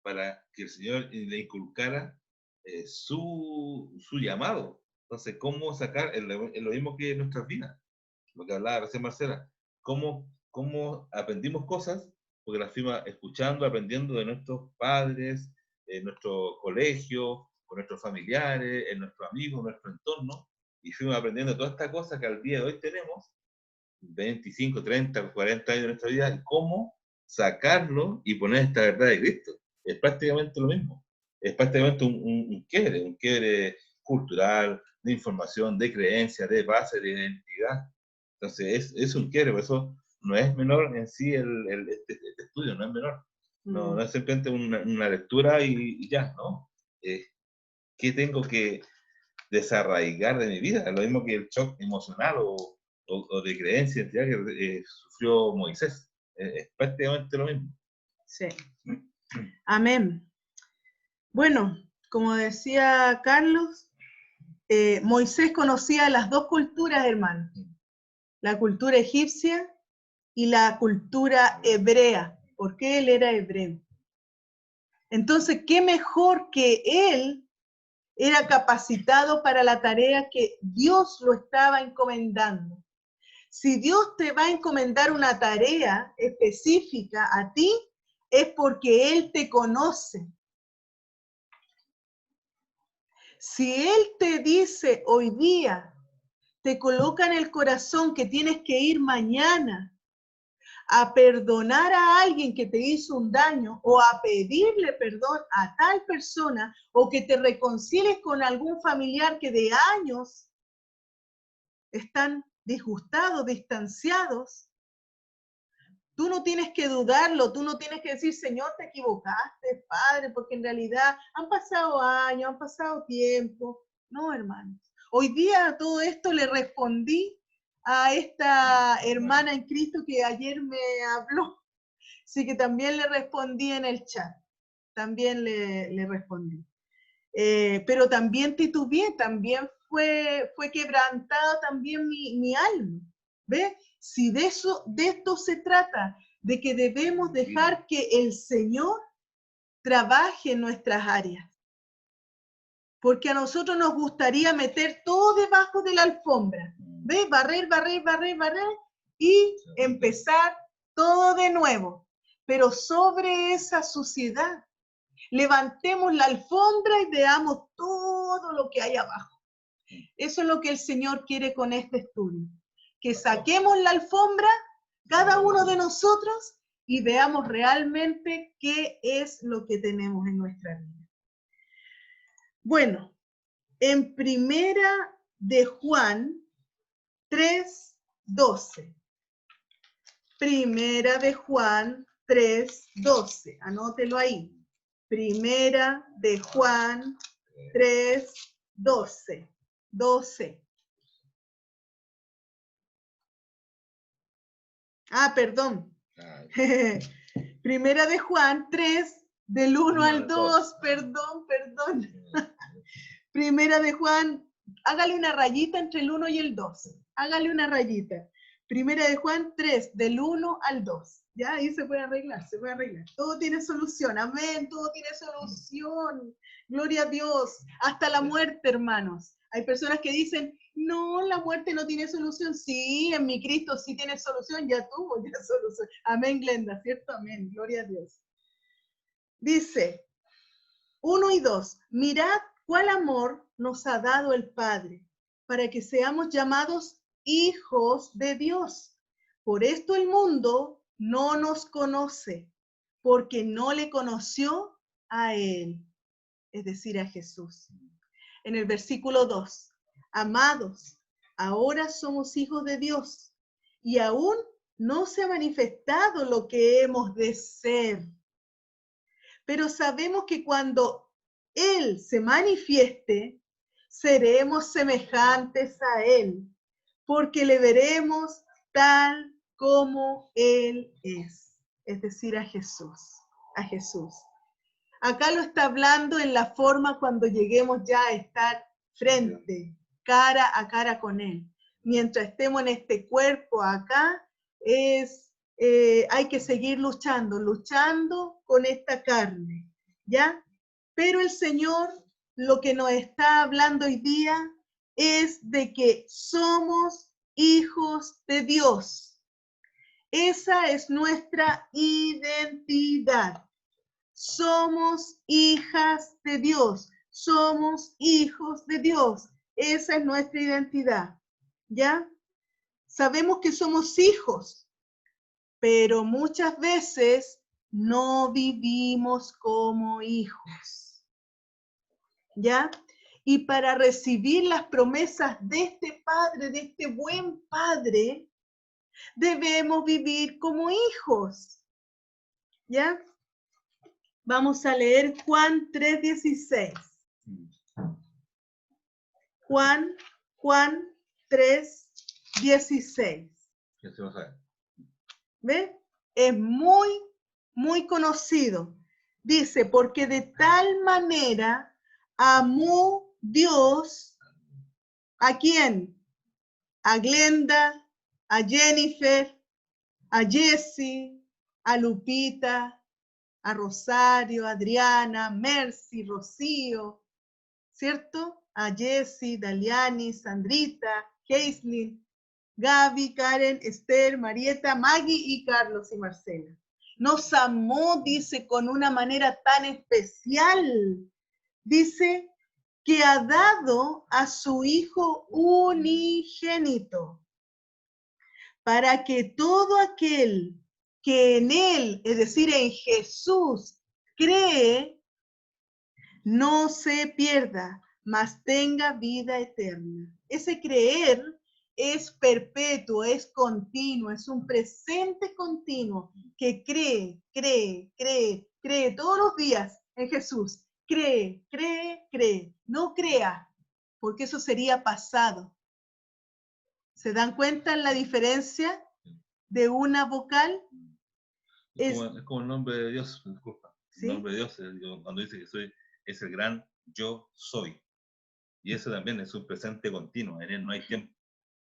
para que el Señor le inculcara su llamado. Entonces, ¿cómo sacar lo mismo que en nuestras vidas? Lo que hablaba recién Marcela, cómo aprendimos cosas, porque las fuimos escuchando, aprendiendo de nuestros padres, en nuestro colegio, con nuestros familiares, en nuestros amigos, en nuestro entorno, y fuimos aprendiendo todas estas cosas que al día de hoy tenemos, 25, 30, 40 años de nuestra vida, y cómo sacarlo y poner esta verdad de Cristo. Es prácticamente lo mismo. Es prácticamente un quiebre cultural, de información, de creencia, de base, de identidad. Entonces, es un quiebre, por eso no es menor en sí este estudio, no es menor. No, no es simplemente una lectura y ya, ¿no? ¿Qué tengo que desarraigar de mi vida? Lo mismo que el shock emocional o de creencia, identidad que sufrió Moisés. Es prácticamente lo mismo. Sí. Amén. Bueno, como decía Carlos, Moisés conocía las dos culturas, hermano. La cultura egipcia y la cultura hebrea, porque él era hebreo. Entonces, ¿qué mejor que él era capacitado para la tarea que Dios lo estaba encomendando? Si Dios te va a encomendar una tarea específica a ti, es porque Él te conoce. Si Él te dice hoy día, te coloca en el corazón que tienes que ir mañana a perdonar a alguien que te hizo un daño o a pedirle perdón a tal persona o que te reconcilies con algún familiar que de años están disgustados, distanciados, tú no tienes que dudarlo, tú no tienes que decir, Señor, te equivocaste, Padre, porque en realidad han pasado años, han pasado tiempo. No, hermanos. Hoy día a todo esto le respondí a esta hermana en Cristo que ayer me habló. Así que también le respondí en el chat. También le respondí. Pero también titubeé, también fue quebrantada también mi alma. ¿Ves? Si de esto se trata, de que debemos dejar que el Señor trabaje en nuestras áreas. Porque a nosotros nos gustaría meter todo debajo de la alfombra. ¿Ves? Barrer, barrer, barrer, barrer y empezar todo de nuevo. Pero sobre esa suciedad, levantemos la alfombra y veamos todo lo que hay abajo. Eso es lo que el Señor quiere con este estudio. Que saquemos la alfombra, cada uno de nosotros, y veamos realmente qué es lo que tenemos en nuestra vida. Bueno, en Primera de Juan 3:12. Primera de Juan 3:12. Anótelo ahí. Primera de Juan 3:12. 12. Ah, perdón. Primera de Juan 3, del 1 al 2. Perdón. Primera de Juan, hágale una rayita entre el 1 y el 2. Hágale una rayita. Primera de Juan 3, del 1 al 2. Ya, ahí se puede arreglar, se puede arreglar. Todo tiene solución, amén, todo tiene solución. Gloria a Dios. Hasta la muerte, hermanos. Hay personas que dicen, no, la muerte no tiene solución. Sí, en mi Cristo sí tiene solución, ya tuvo ya solución. Amén, Glenda, ¿cierto? Amén, gloria a Dios. Dice, 1 y 2, mirad cuál amor nos ha dado el Padre, para que seamos llamados hijos de Dios. Por esto el mundo no nos conoce, porque no le conoció a Él, es decir, a Jesús. En el versículo 2, amados, ahora somos hijos de Dios, y aún no se ha manifestado lo que hemos de ser. Pero sabemos que cuando Él se manifieste, seremos semejantes a Él, porque le veremos tal como Él es decir, a Jesús, a Jesús. Acá lo está hablando en la forma cuando lleguemos ya a estar frente, cara a cara con Él. Mientras estemos en este cuerpo acá, hay que seguir luchando con esta carne. ¿ya? Pero el Señor lo que nos está hablando hoy día es de que somos hijos de Dios. Esa es nuestra identidad. Somos hijas de Dios. Somos hijos de Dios. Esa es nuestra identidad. ¿Ya? Sabemos que somos hijos, pero muchas veces no vivimos como hijos. ¿Ya? Y para recibir las promesas de este Padre, de este buen Padre, debemos vivir como hijos. ¿Ya? Vamos a leer Juan 3:16. Juan 3:16. ¿Ve? Es muy, muy conocido. Dice, porque de tal manera amó Dios, ¿a quién? A Glenda, a Jennifer, a Jessie, a Lupita, a Rosario, Adriana, Mercy, Rocío, ¿cierto? A Jessie, Daliani, Sandrita, Heislin, Gaby, Karen, Esther, Marieta, Maggie y Carlos y Marcela. Nos amó, dice, con una manera tan especial. Dice que ha dado a su Hijo unigénito para que todo aquel que en Él, es decir, en Jesús, cree, no se pierda, mas tenga vida eterna. Ese creer es perpetuo, es continuo, es un presente continuo que cree todos los días en Jesús. Cree. No crea, porque eso sería pasado. ¿Se dan cuenta en la diferencia de una vocal? Es como el nombre de Dios, disculpa. ¿Sí? El nombre de Dios, cuando dice que soy, es el gran yo soy. Y eso también es un presente continuo, en él no hay tiempo.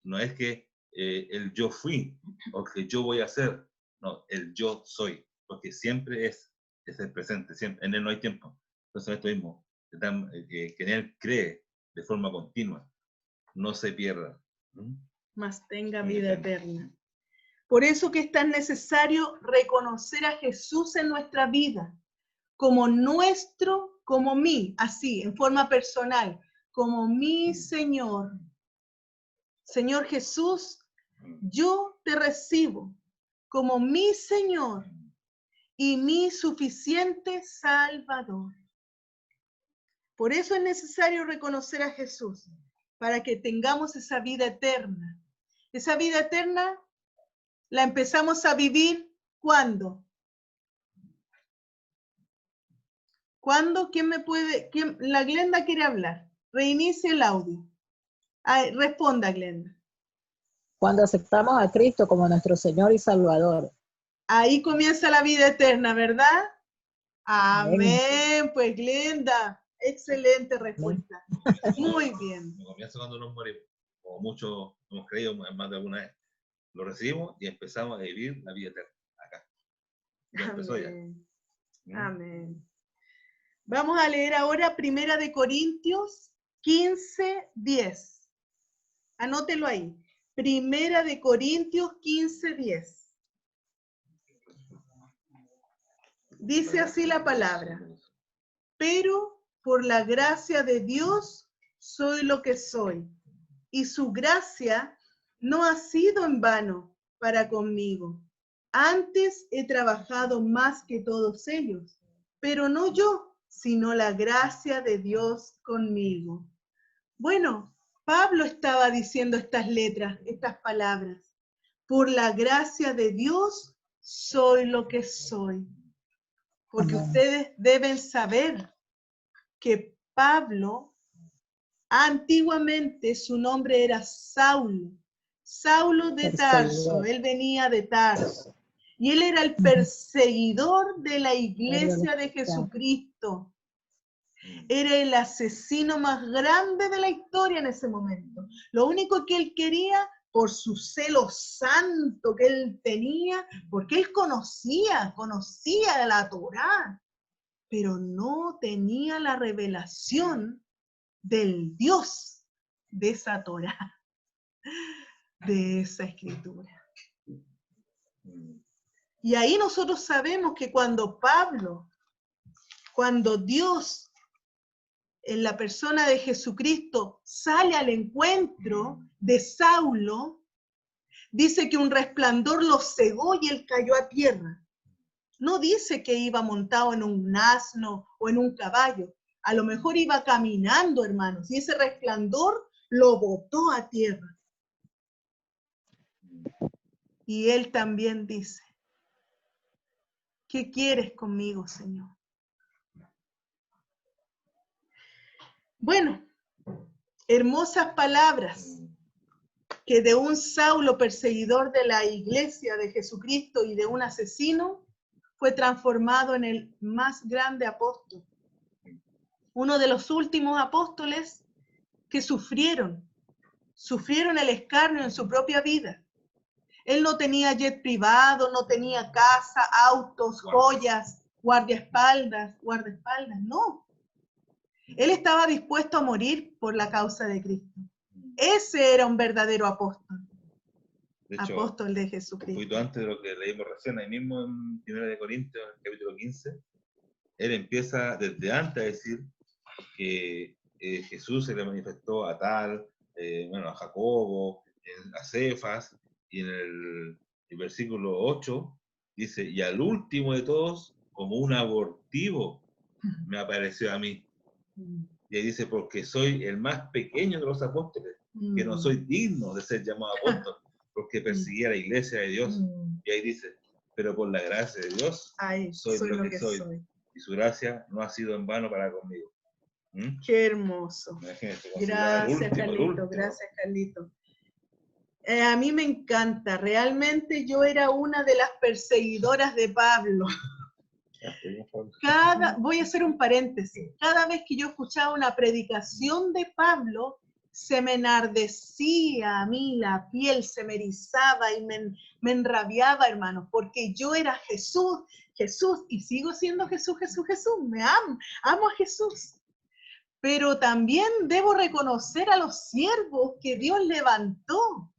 No es que el yo fui o que yo voy a ser, no, el yo soy, porque siempre es el presente, siempre, en él no hay tiempo. Entonces esto mismo, que en él cree de forma continua, no se pierda. Mas tenga vida eterna. Por eso que es tan necesario reconocer a Jesús en nuestra vida, como nuestro, como mí, así, en forma personal, como mi Señor. Señor Jesús, yo te recibo como mi Señor y mi suficiente Salvador. Por eso es necesario reconocer a Jesús, para que tengamos esa vida eterna. Esa vida eterna la empezamos a vivir, ¿cuándo? ¿Cuándo? ¿Quién me puede? La Glenda quiere hablar. Reinicie el audio. Responda, Glenda. Cuando aceptamos a Cristo como nuestro Señor y Salvador. Ahí comienza la vida eterna, ¿verdad? Amén. Pues Glenda, excelente respuesta. Muy bien. No comienza cuando nos morimos, como muchos hemos creído más de alguna vez. Lo recibimos y empezamos a vivir la vida eterna acá. Ya empezó ya. Amén. Vamos a leer ahora 1 de Corintios 15:10. Anótelo ahí. 1 de Corintios 15:10. Dice así la palabra. Pero por la gracia de Dios soy lo que soy, y su gracia no ha sido en vano para conmigo. Antes he trabajado más que todos ellos, pero no yo, sino la gracia de Dios conmigo. Bueno, Pablo estaba diciendo estas letras, estas palabras. Por la gracia de Dios soy lo que soy. Porque ustedes deben saber que Pablo, antiguamente su nombre era Saulo. Saulo de Tarso, él venía de Tarso. Y él era el perseguidor de la iglesia de Jesucristo. Era el asesino más grande de la historia en ese momento. Lo único que él quería, por su celo santo que él tenía, porque él conocía la Torá, pero no tenía la revelación del Dios de esa Torá, de esa escritura. Y ahí nosotros sabemos que cuando Dios, en la persona de Jesucristo, sale al encuentro de Saulo, dice que un resplandor lo cegó y él cayó a tierra. No dice que iba montado en un asno o en un caballo. A lo mejor iba caminando, hermanos, y ese resplandor lo botó a tierra. Y él también dice, ¿qué quieres conmigo, Señor? Bueno, hermosas palabras que de un Saulo perseguidor de la iglesia de Jesucristo y de un asesino fue transformado en el más grande apóstol. Uno de los últimos apóstoles que sufrieron el escarnio en su propia vida. Él no tenía jet privado, no tenía casa, autos, joyas, guardaespaldas, no. Él estaba dispuesto a morir por la causa de Cristo. Ese era un verdadero apóstol. De hecho, apóstol de un Jesucristo. poquito antes de lo que leímos recién, ahí mismo en 1 de Corintios, en el capítulo 15, él empieza desde antes a decir que Jesús se le manifestó a tal, a Jacobo, a Cefas, y en el versículo 8 dice, y al último de todos, como un abortivo, me apareció a mí. Y ahí dice, porque soy el más pequeño de los apóstoles, que no soy digno de ser llamado apóstol, porque perseguía a la iglesia de Dios. Y ahí dice, pero por la gracia de Dios, soy lo que soy. Y su gracia no ha sido en vano para conmigo. Qué hermoso. Gracias, Carlito. Gracias, Carlito. A mí me encanta. Realmente yo era una de las perseguidoras de Pablo. Voy a hacer un paréntesis. Cada vez que yo escuchaba una predicación de Pablo, se me enardecía a mí la piel, se me erizaba y me enrabiaba, hermanos, porque yo era Jesús, y sigo siendo Jesús. Me amo a Jesús. Pero también debo reconocer a los siervos que Dios levantó,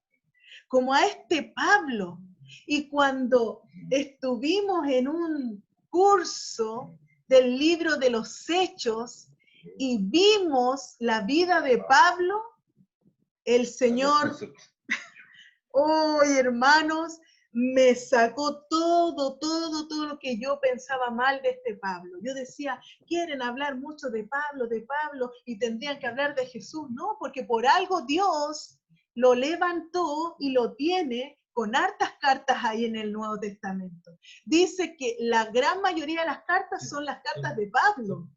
como a este Pablo. Y cuando estuvimos en un curso del libro de los Hechos y vimos la vida de Pablo, el Señor, hermanos, me sacó todo lo que yo pensaba mal de este Pablo. Yo decía, quieren hablar mucho de Pablo, y tendrían que hablar de Jesús. No, porque por algo Dios lo levantó y lo tiene con hartas cartas ahí en el Nuevo Testamento. Dice que la gran mayoría de las cartas son las cartas de Pablo.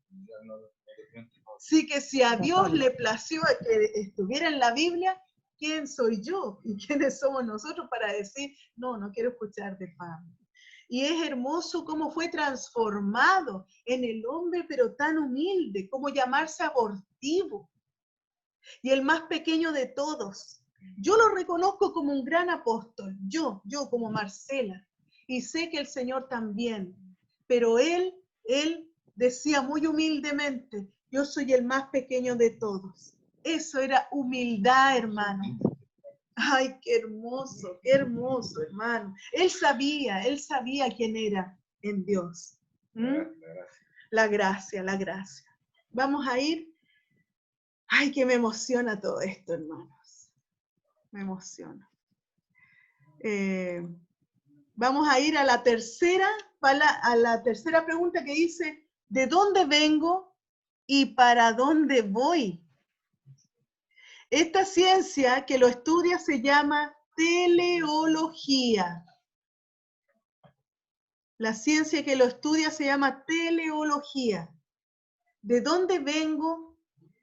Así que si a Dios le plació que estuviera en la Biblia, ¿quién soy yo? ¿Y quiénes somos nosotros para decir, no quiero escuchar de Pablo? Y es hermoso cómo fue transformado en el hombre, pero tan humilde, como llamarse abortivo. Y el más pequeño de todos. Yo lo reconozco como un gran apóstol, yo como Marcela. Y sé que el Señor también. Pero él decía muy humildemente, yo soy el más pequeño de todos. Eso era humildad, hermano. Ay, qué hermoso, hermano. Él sabía quién era en Dios. La gracia. Vamos a ir. Ay, que me emociona todo esto, hermanos. Me emociona. Vamos a ir a la tercera pregunta que dice, ¿de dónde vengo y para dónde voy? Esta ciencia que lo estudia se llama teleología. La ciencia que lo estudia se llama teleología. ¿De dónde vengo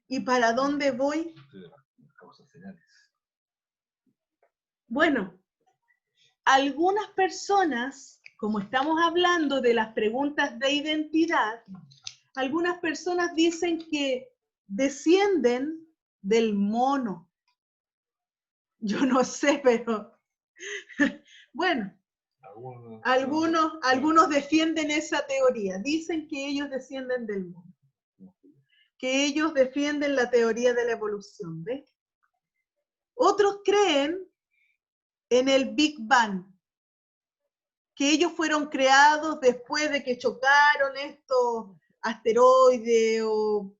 y para dónde voy? Bueno, algunas personas, como estamos hablando de las preguntas de identidad, algunas personas dicen que descienden del mono. Yo no sé, pero bueno, Algunos defienden esa teoría. Dicen que ellos descienden del mundo. Que ellos defienden la teoría de la evolución. ¿Ves? Otros creen en el Big Bang. Que ellos fueron creados después de que chocaron estos asteroides o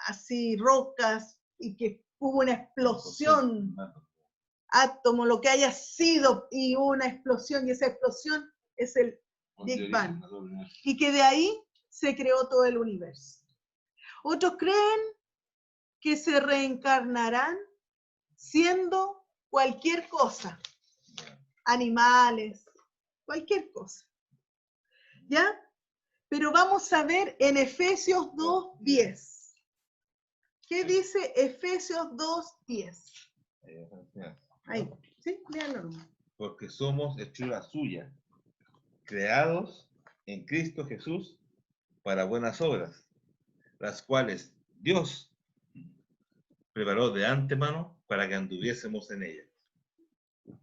así rocas y que hubo una explosión, átomo, lo que haya sido, y hubo una explosión, y esa explosión es el Big Bang. Y que de ahí se creó todo el universo. Otros creen que se reencarnarán siendo cualquier cosa, animales, cualquier cosa. ¿Ya? Pero vamos a ver en Efesios 2:10. ¿Qué dice Efesios 2:10? Ahí, ¿sí? Léalo. Porque somos hechura suya, creados en Cristo Jesús para buenas obras, las cuales Dios preparó de antemano para que anduviésemos en ellas.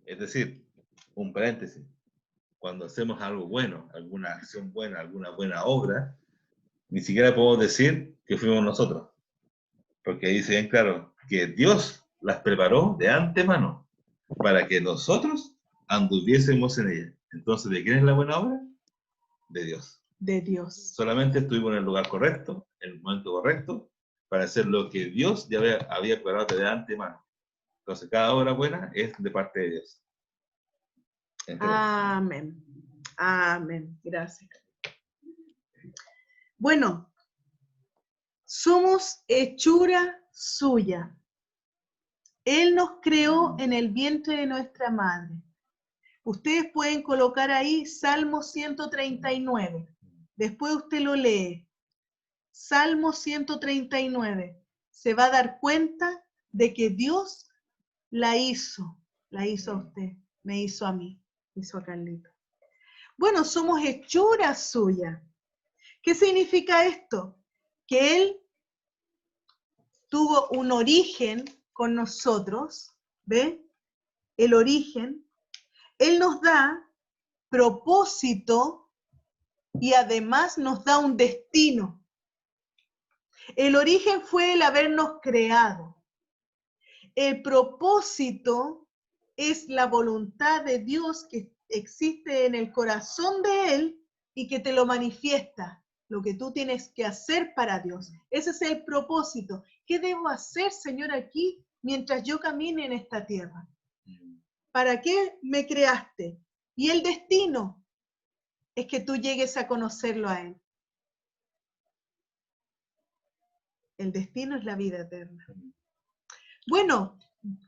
Es decir, un paréntesis, cuando hacemos algo bueno, alguna acción buena, alguna buena obra, ni siquiera podemos decir que fuimos nosotros, porque ahí dice bien claro que Dios las preparó de antemano para que nosotros anduviésemos en ellas. Entonces, ¿de quién es la buena obra? De Dios. De Dios. Solamente estuvimos en el lugar correcto, en el momento correcto, para hacer lo que Dios ya había preparado de antemano. Entonces, cada obra buena es de parte de Dios. Amén. Amén. Gracias. Bueno, somos hechura suya. Él nos creó en el vientre de nuestra madre. Ustedes pueden colocar ahí Salmo 139. Después usted lo lee. Salmo 139. Se va a dar cuenta de que Dios la hizo a usted, me hizo a mí, hizo a Carlito. Bueno, somos hechura suya. ¿Qué significa esto? Que Él tuvo un origen con nosotros, ¿ve? El origen. Él nos da propósito y además nos da un destino. El origen fue el habernos creado. El propósito es la voluntad de Dios que existe en el corazón de Él y que te lo manifiesta, lo que tú tienes que hacer para Dios. Ese es el propósito. ¿Qué debo hacer, Señor, aquí mientras yo camine en esta tierra? ¿Para qué me creaste? Y el destino es que tú llegues a conocerlo a Él. El destino es la vida eterna. Bueno,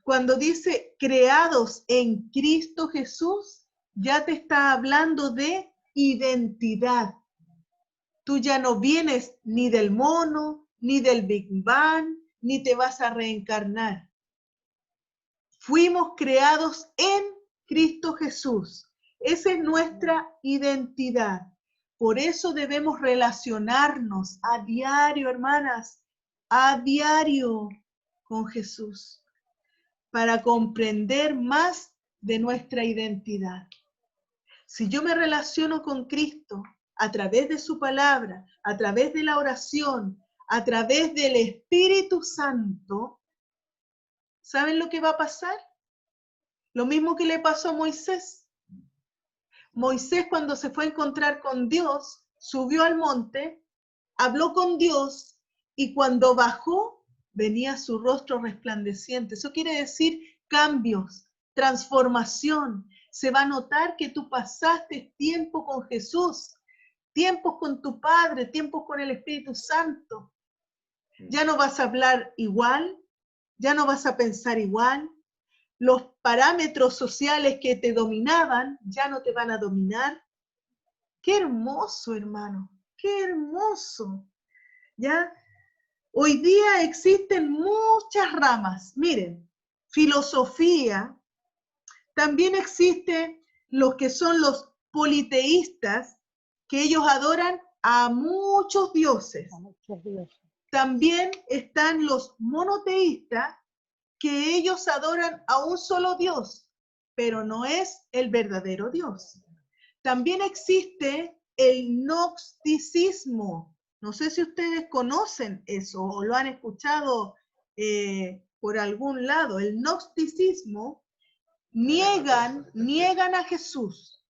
cuando dice creados en Cristo Jesús, ya te está hablando de identidad. Tú ya no vienes ni del mono, ni del Big Bang, ni te vas a reencarnar. Fuimos creados en Cristo Jesús. Esa es nuestra identidad. Por eso debemos relacionarnos a diario, hermanas, a diario con Jesús, para comprender más de nuestra identidad. Si yo me relaciono con Cristo a través de su palabra, a través de la oración, a través del Espíritu Santo, ¿saben lo que va a pasar? Lo mismo que le pasó a Moisés. Moisés, cuando se fue a encontrar con Dios, subió al monte, habló con Dios, y cuando bajó, venía su rostro resplandeciente. Eso quiere decir cambios, transformación. Se va a notar que tú pasaste tiempo con Jesús, tiempos con tu Padre, tiempos con el Espíritu Santo. Ya no vas a hablar igual, ya no vas a pensar igual. Los parámetros sociales que te dominaban ya no te van a dominar. Qué hermoso, hermano, qué hermoso. ¿Ya? Hoy día existen muchas ramas. Miren, filosofía, también existe los que son los politeístas, que ellos adoran a muchos dioses. También están los monoteístas, que ellos adoran a un solo Dios, pero no es el verdadero Dios. También existe el gnosticismo. No sé si ustedes conocen eso o lo han escuchado por algún lado. El gnosticismo niegan a Jesús.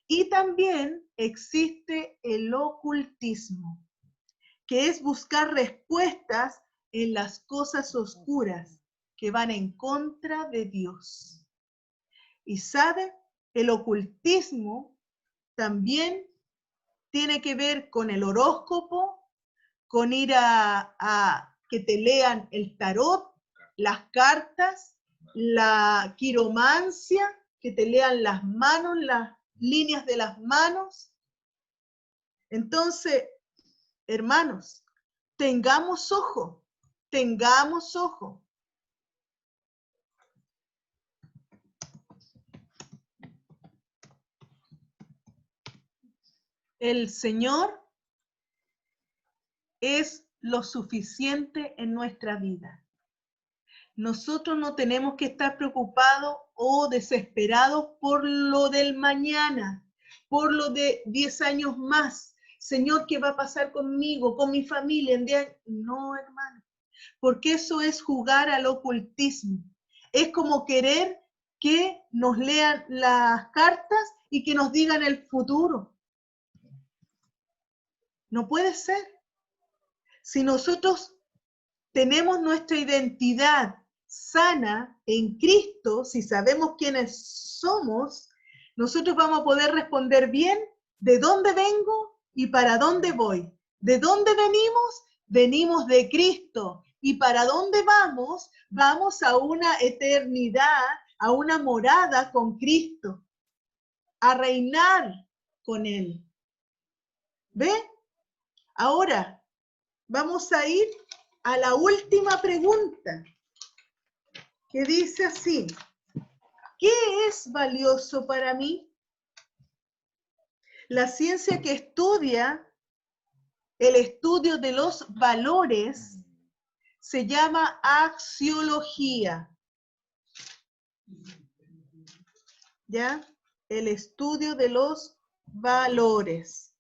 Y también existe el ocultismo, que es buscar respuestas en las cosas oscuras que van en contra de Dios. Y ¿sabe? El ocultismo también tiene que ver con el horóscopo, con ir a que te lean el tarot, las cartas, la quiromancia, que te lean las manos, las líneas de las manos. Entonces, hermanos, tengamos ojo, tengamos ojo. El Señor es lo suficiente en nuestra vida. Nosotros no tenemos que estar preocupados o desesperados por lo del mañana, por lo de 10 años más. Señor, ¿qué va a pasar conmigo, con mi familia en 10 años? No, hermano, porque eso es jugar al ocultismo. Es como querer que nos lean las cartas y que nos digan el futuro. No puede ser. Si nosotros tenemos nuestra identidad sana en Cristo, si sabemos quiénes somos, nosotros vamos a poder responder bien de dónde vengo y para dónde voy. ¿De dónde venimos? Venimos de Cristo. ¿Y para dónde vamos? Vamos a una eternidad, a una morada con Cristo, a reinar con Él. ¿Ve? Ahora, vamos a ir a la última pregunta, que dice así: ¿qué es valioso para mí? La ciencia que estudia el estudio de los valores se llama axiología. ¿Ya? El estudio de los valores.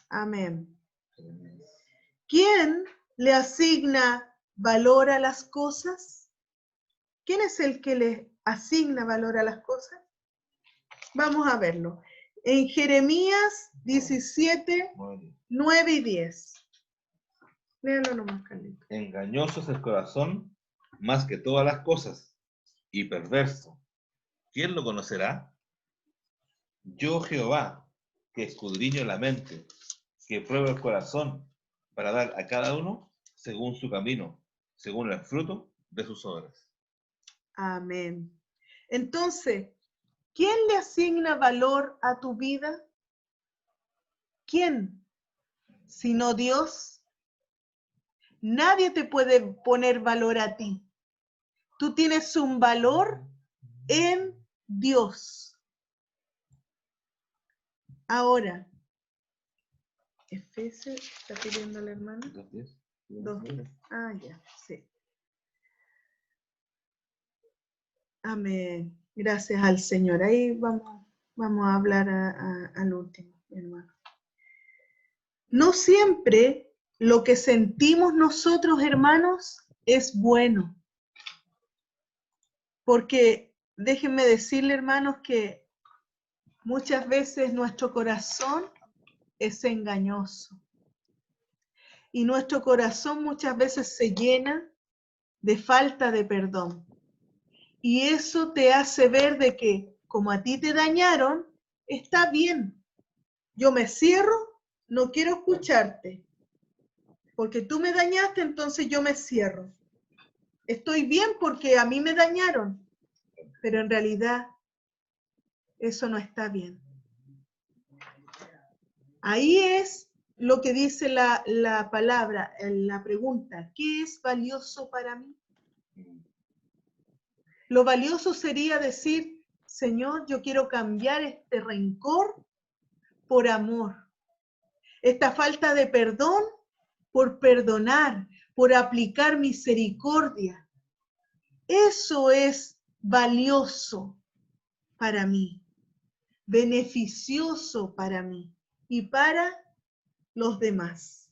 Amén. ¿Quién le asigna valor a las cosas? ¿Quién es el que le asigna valor a las cosas? Vamos a verlo. En Jeremías 17, 9 y 10. Léalo nomás, Carlito. Engañoso es el corazón más que todas las cosas, y perverso. ¿Quién lo conocerá? Yo, Jehová, que escudriño la mente, que pruebo el corazón, para dar a cada uno según su camino, según el fruto de sus obras. Amén. Entonces, ¿quién le asigna valor a tu vida? ¿Quién? Sino Dios. Nadie te puede poner valor a ti. Tú tienes un valor en Dios. Ahora, Efesios, ¿está pidiendo la hermana? 2:10. Ah, ya, sí. Amén. Gracias al Señor. Ahí vamos a hablar al último, hermano. No siempre lo que sentimos nosotros, hermanos, es bueno. Porque déjenme decirle, hermanos, que muchas veces nuestro corazón es engañoso. Y nuestro corazón muchas veces se llena de falta de perdón. Y eso te hace ver de que como a ti te dañaron, está bien. Yo me cierro, no quiero escucharte. Porque tú me dañaste, entonces yo me cierro. Estoy bien porque a mí me dañaron. Pero en realidad eso no está bien. Ahí es lo que dice la palabra, la pregunta: ¿qué es valioso para mí? Lo valioso sería decir: Señor, yo quiero cambiar este rencor por amor, esta falta de perdón por perdonar, por aplicar misericordia. Eso es valioso para mí. beneficioso para mí y para los demás.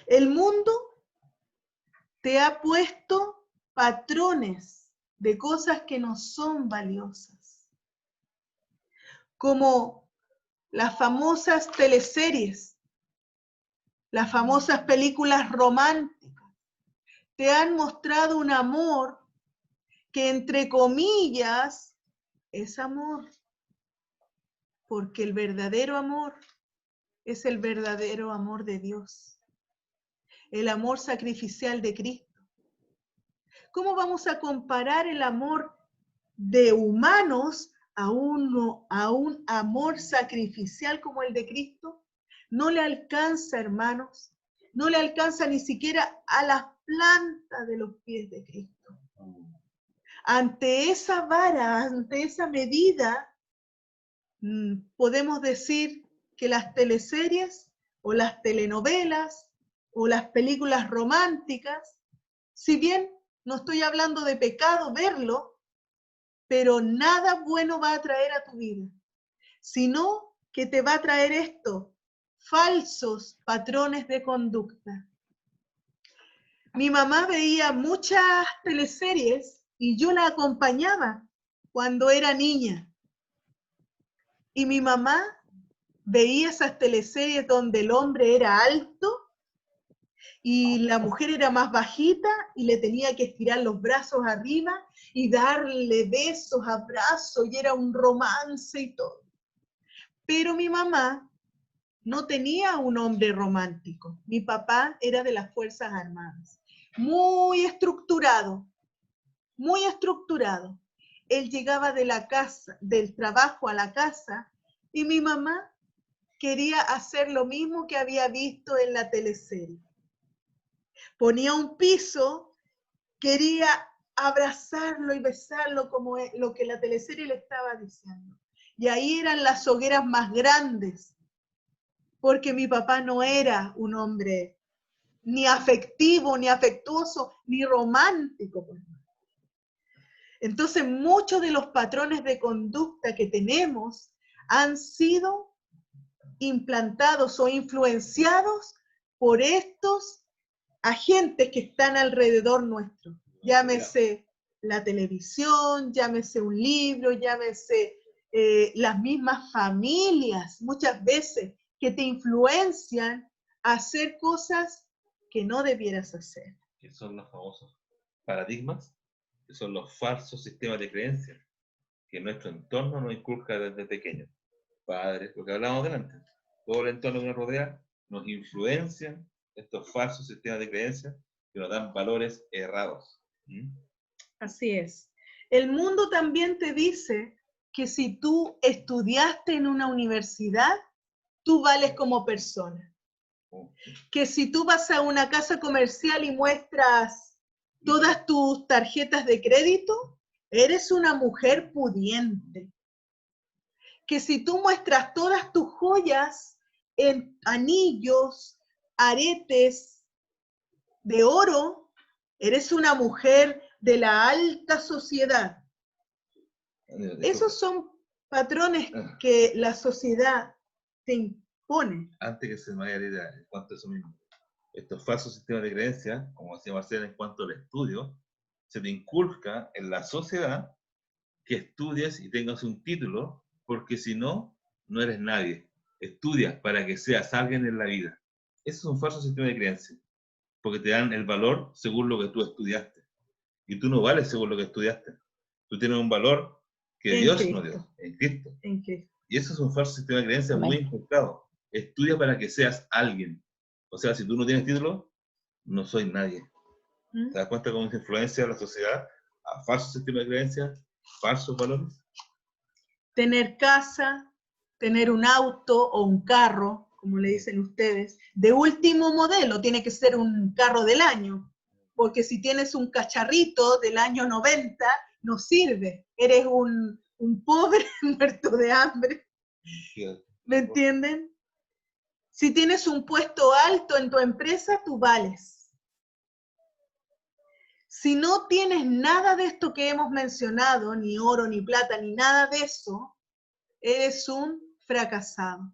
El mundo te ha puesto patrones de cosas que no son valiosas, como las famosas teleseries, las famosas películas románticas. Te han mostrado un amor que, entre comillas, es amor, porque el verdadero amor es el verdadero amor de Dios, el amor sacrificial de Cristo. ¿Cómo vamos a comparar el amor de humanos a un amor sacrificial como el de Cristo? No le alcanza, hermanos, no le alcanza ni siquiera a las plantas de los pies de Cristo. Ante esa vara, ante esa medida, podemos decir que las teleseries o las telenovelas o las películas románticas, si bien no estoy hablando de pecado verlo, pero nada bueno va a traer a tu vida, sino que te va a traer esto, falsos patrones de conducta. Mi mamá veía muchas teleseries y yo la acompañaba cuando era niña. Y mi mamá veía esas teleseries donde el hombre era alto y la mujer era más bajita y le tenía que estirar los brazos arriba y darle besos, abrazos, y era un romance y todo. Pero mi mamá no tenía un hombre romántico. Mi papá era de las Fuerzas Armadas, muy estructurado, muy estructurado. Él llegaba de la casa, del trabajo a la casa, y mi mamá quería hacer lo mismo que había visto en la teleserie. Ponía un piso, quería abrazarlo y besarlo como lo que la teleserie le estaba diciendo. Y ahí eran las hogueras más grandes, porque mi papá no era un hombre ni afectivo, ni afectuoso, ni romántico. Entonces, muchos de los patrones de conducta que tenemos han sido implantados o influenciados por estos agentes que están alrededor nuestro. Llámese la televisión, llámese un libro, llámese las mismas familias, muchas veces, que te influencian a hacer cosas que no debieras hacer. Que son los famosos paradigmas, que son los falsos sistemas de creencias que nuestro entorno nos inculca desde pequeños. Padres, lo que hablábamos delante, todo el entorno que nos rodea nos influencian estos falsos sistemas de creencias que nos dan valores errados. Así es. El mundo también te dice que si tú estudiaste en una universidad, tú vales como persona. Que si tú vas a una casa comercial y muestras todas tus tarjetas de crédito, eres una mujer pudiente. Que si tú muestras todas tus joyas en anillos, aretes de oro, eres una mujer de la alta sociedad. Esos son patrones que la sociedad te impone. Antes que se me vaya la idea, en cuanto a eso mismo, estos falsos sistemas de creencias, como decía Marcela, en cuanto al estudio, se te inculca en la sociedad que estudies y tengas un título, porque si no, no eres nadie. Estudias para que seas alguien en la vida. Ese es un falso sistema de creencias, porque te dan el valor según lo que tú estudiaste. Y tú no vales según lo que estudiaste. Tú tienes un valor que En Dios Cristo. nos dio, en Cristo. En Cristo. Y eso es un falso sistema de creencias Amén. muy inculcado. Estudia para que seas alguien. O sea, si tú no tienes título, no soy nadie. ¿Te das cuenta cómo se influencia la sociedad a falsos sistemas de creencias, falsos valores? Tener casa, tener un auto o un carro, como le dicen ustedes, de último modelo, tiene que ser un carro del año, porque si tienes un cacharrito del año 90, no sirve, eres un pobre muerto de hambre. ¿Me entienden? Si tienes un puesto alto en tu empresa, tú vales. Si no tienes nada de esto que hemos mencionado, ni oro, ni plata, ni nada de eso, eres un fracasado.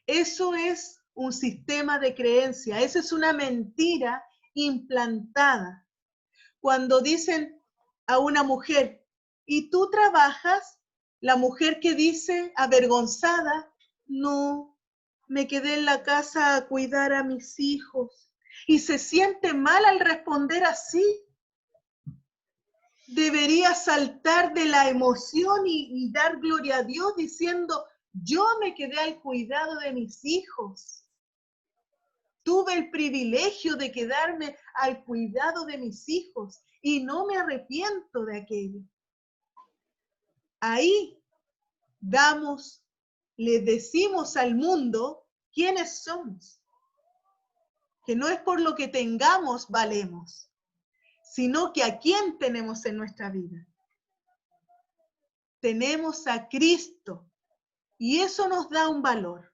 Eso es un sistema de creencia, eso es una mentira implantada. Cuando dicen a una mujer, ¿y tú trabajas? La mujer que dice, avergonzada, no, me quedé en la casa a cuidar a mis hijos. Y se siente mal al responder así. Debería saltar de la emoción y dar gloria a Dios diciendo, yo me quedé al cuidado de mis hijos. Tuve el privilegio de quedarme al cuidado de mis hijos y no me arrepiento de aquello. Ahí le decimos al mundo quiénes somos. Que no es por lo que tengamos valemos, sino que a quién tenemos en nuestra vida. Tenemos a Cristo y eso nos da un valor.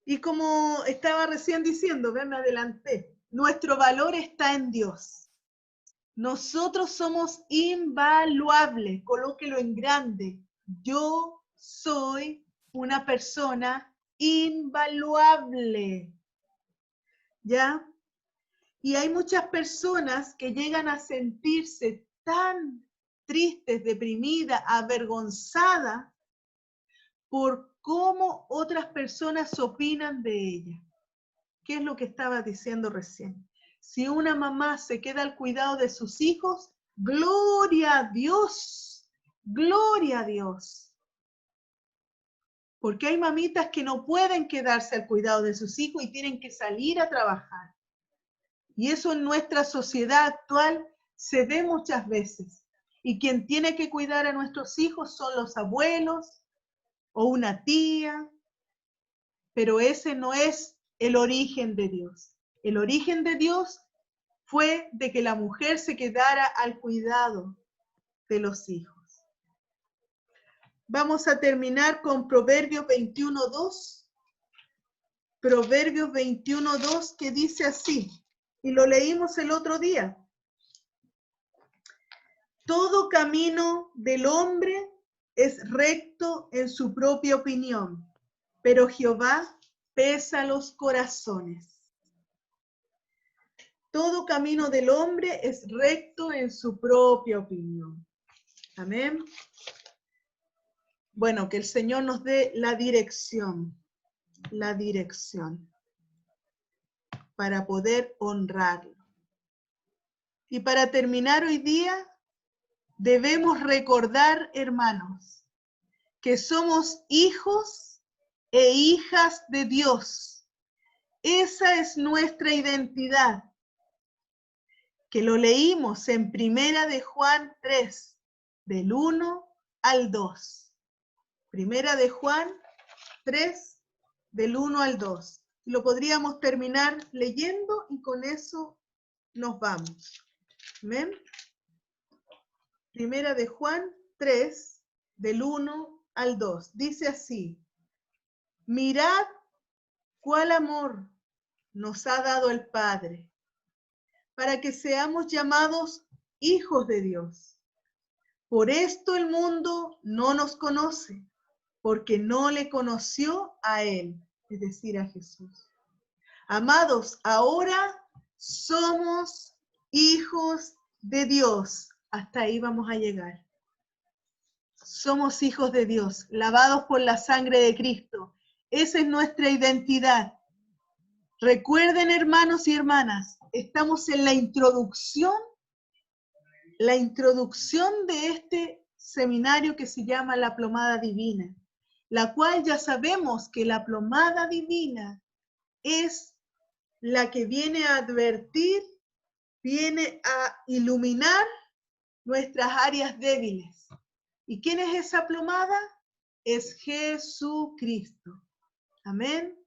Y como estaba recién diciendo, me adelanté, nuestro valor está en Dios. Nosotros somos invaluables, colóquelo en grande. Yo soy una persona invaluable. ¿Ya? Y hay muchas personas que llegan a sentirse tan tristes, deprimidas, avergonzadas por cómo otras personas opinan de ella. ¿Qué es lo que estaba diciendo recién? Si una mamá se queda al cuidado de sus hijos, gloria a Dios, gloria a Dios. Porque hay mamitas que no pueden quedarse al cuidado de sus hijos y tienen que salir a trabajar. Y eso en nuestra sociedad actual se ve muchas veces. Y quien tiene que cuidar a nuestros hijos son los abuelos o una tía. Pero ese no es el origen de Dios. El origen de Dios fue de que la mujer se quedara al cuidado de los hijos. Vamos a terminar con Proverbios 21:2. Proverbios 21:2 que dice así, y lo leímos el otro día. Todo camino del hombre es recto en su propia opinión, pero Jehová pesa los corazones. Todo camino del hombre es recto en su propia opinión. Amén. Bueno, que el Señor nos dé la dirección para poder honrarlo. Y para terminar hoy día, debemos recordar, hermanos, que somos hijos e hijas de Dios. Esa es nuestra identidad, que lo leímos en 1 de Juan 3, del 1 al 2. 1 de Juan 3, del 1 al 2. Lo podríamos terminar leyendo y con eso nos vamos. ¿Amén? 1 de Juan 3, del 1 al 2. Dice así: mirad cuál amor nos ha dado el Padre, para que seamos llamados hijos de Dios. Por esto el mundo no nos conoce, porque no le conoció a Él, es decir, a Jesús. Amados, ahora somos hijos de Dios. Hasta ahí vamos a llegar. Somos hijos de Dios, lavados por la sangre de Cristo. Esa es nuestra identidad. Recuerden, hermanos y hermanas, estamos en la introducción de este seminario que se llama La Plomada Divina, la cual ya sabemos que la plomada divina es la que viene a advertir, viene a iluminar nuestras áreas débiles. ¿Y quién es esa plomada? Es Jesucristo. Amén.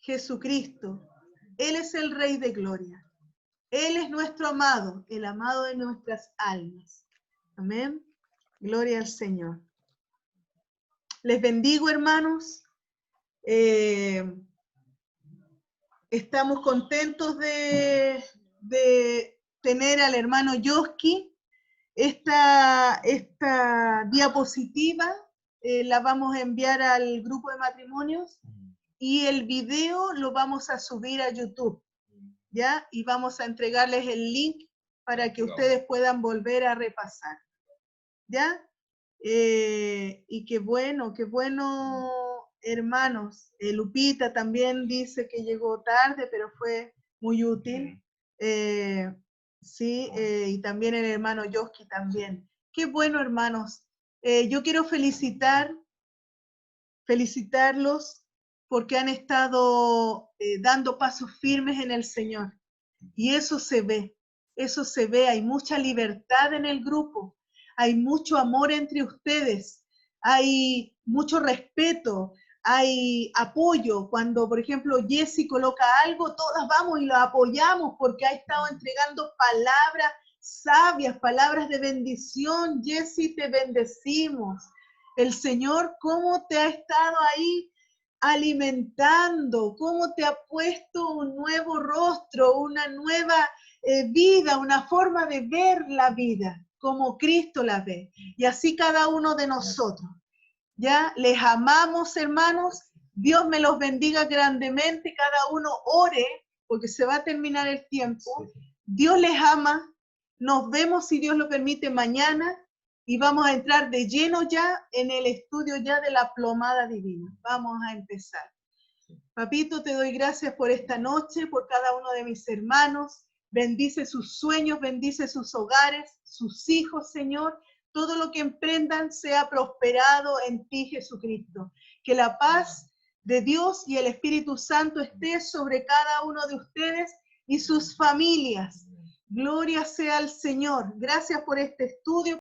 Jesucristo. Él es el Rey de Gloria. Él es nuestro amado, el amado de nuestras almas. Amén. Gloria al Señor. Les bendigo, hermanos. Estamos contentos de tener al hermano Yoski. Esta diapositiva la vamos a enviar al grupo de matrimonios y el video lo vamos a subir a YouTube, ¿ya? Y vamos a entregarles el link para que ustedes puedan volver a repasar, ¿ya? Y qué bueno, hermanos. Lupita también dice que llegó tarde, pero fue muy útil. Sí, y también el hermano Yoski también. Qué bueno, hermanos. Yo quiero felicitarlos porque han estado dando pasos firmes en el Señor. Y eso se ve, hay mucha libertad en el grupo, hay mucho amor entre ustedes, hay mucho respeto, hay apoyo. Cuando, por ejemplo, Jessy coloca algo, todas vamos y lo apoyamos porque ha estado entregando palabras sabias, palabras de bendición. Jessy, te bendecimos. El Señor, ¿cómo te ha estado ahí alimentando? ¿Cómo te ha puesto un nuevo rostro, una nueva vida, una forma de ver la vida, como Cristo la ve? Y así cada uno de nosotros. ¿Ya? Les amamos, hermanos. Dios me los bendiga grandemente. Cada uno ore, porque se va a terminar el tiempo. Dios les ama. Nos vemos, si Dios lo permite, mañana. Y vamos a entrar de lleno ya en el estudio ya de la plomada divina. Vamos a empezar. Papito, te doy gracias por esta noche, por cada uno de mis hermanos. Bendice sus sueños, bendice sus hogares, sus hijos, Señor. Todo lo que emprendan sea prosperado en ti, Jesucristo. Que la paz de Dios y el Espíritu Santo esté sobre cada uno de ustedes y sus familias. Gloria sea al Señor. Gracias por este estudio.